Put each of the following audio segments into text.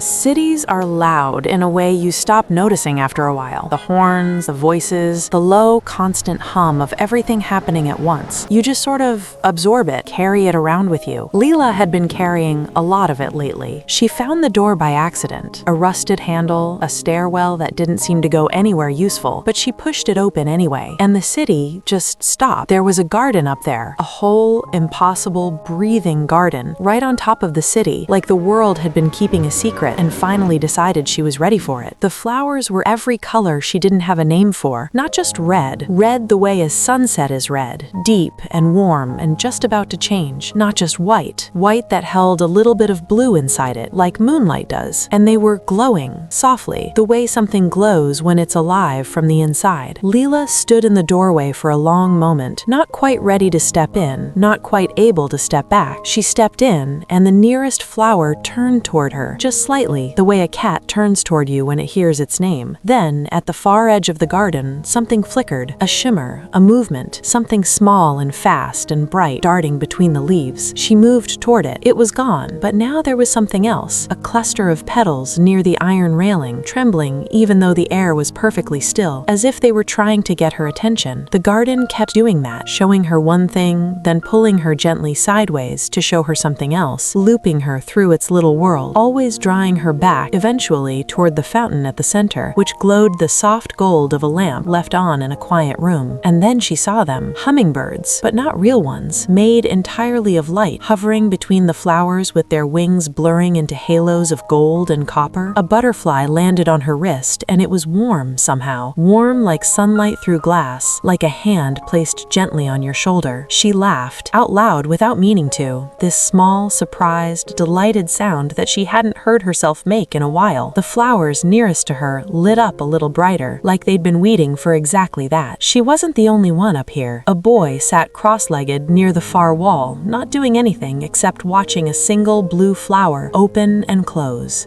Cities are loud in a way you stop noticing after a while. The horns, the voices, the low, constant hum of everything happening at once. You just sort of absorb it, carry it around with you. Leela had been carrying a lot of it lately. She found the door by accident. A rusted handle, a stairwell that didn't seem to go anywhere useful, but she pushed it open anyway. And the city just stopped. There was a garden up there. A whole, impossible, breathing garden right on top of the city, like the world had been keeping a secret and finally decided she was ready for it. The flowers were every color she didn't have a name for. Not just red. Red the way a sunset is red. Deep and warm and just about to change. Not just white. White that held a little bit of blue inside it, like moonlight does. And they were glowing, softly, the way something glows when it's alive from the inside. Leela stood in the doorway for a long moment, not quite ready to step in, not quite able to step back. She stepped in, and the nearest flower turned toward her, just slightly, the way a cat turns toward you when it hears its name. Then, at the far edge of the garden, something flickered, a shimmer, a movement, something small and fast and bright darting between the leaves. She moved toward it. It was gone, but now there was something else, a cluster of petals near the iron railing, trembling even though the air was perfectly still, as if they were trying to get her attention. The garden kept doing that, showing her one thing, then pulling her gently sideways to show her something else, looping her through its little world, always drawing her back, eventually toward the fountain at the center, which glowed the soft gold of a lamp left on in a quiet room. And then she saw them, hummingbirds, but not real ones, made entirely of light, hovering between the flowers with their wings blurring into halos of gold and copper. A butterfly landed on her wrist, and it was warm somehow, warm like sunlight through glass, like a hand placed gently on your shoulder. She laughed, out loud without meaning to, this small, surprised, delighted sound that she hadn't heard herself make in a while. The flowers nearest to her lit up a little brighter, like they'd been waiting for exactly that. She wasn't the only one up here. A boy sat cross-legged near the far wall, not doing anything except watching a single blue flower open and close,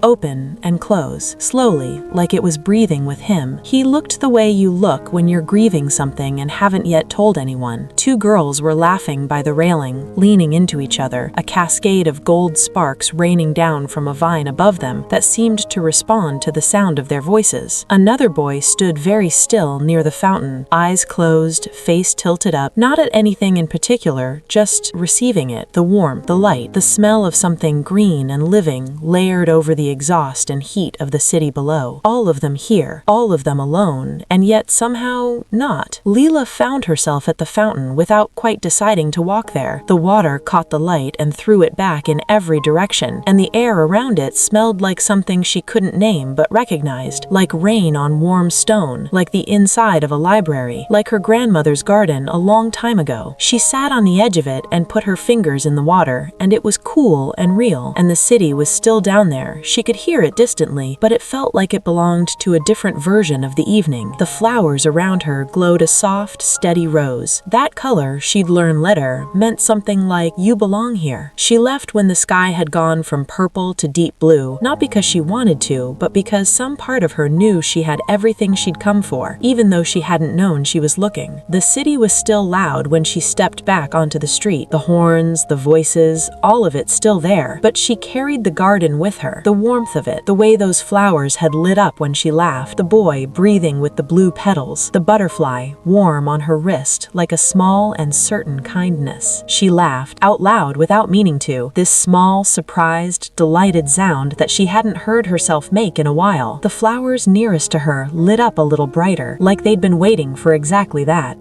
slowly, like it was breathing with him. He looked the way you look when you're grieving something and haven't yet told anyone. Two girls were laughing by the railing, leaning into each other, a cascade of gold sparks raining down from a vine above them that seemed to respond to the sound of their voices. Another boy stood very still near the fountain, eyes closed, face tilted up, not at anything in particular, just receiving it, the warmth, the light, the smell of something green and living layered over the exhaust and heat of the city below. All of them here, all of them alone, and yet somehow not. Leela found herself at the fountain without quite deciding to walk there. The water caught the light and threw it back in every direction, and the air around it smelled like something she couldn't name but recognized, like rain on warm stone, like the inside of a library, like her grandmother's garden a long time ago. She sat on the edge of it and put her fingers in the water, and it was cool and real, and the city was still down there. She could hear it distantly, but it felt like it belonged to a different version of the evening. The flowers around her glowed a soft, steady rose. That color, she'd learned later, meant something like, "You belong here." She left when the sky had gone from purple to deep blue, not because she wanted to, but because some part of her knew she had everything she'd come for, even though she hadn't known she was looking. The city was still loud when she stepped back onto the street. The horns, the voices, all of it still there, but she carried the garden with her, the warmth of it, the way those flowers had lit up when she laughed, the boy breathing with the blue petals, the butterfly warm on her wrist like a small and certain kindness. She laughed, out loud without meaning to, this small, surprised, delighted sound that she hadn't heard herself make in a while. The flowers nearest to her lit up a little brighter, like they'd been waiting for exactly that.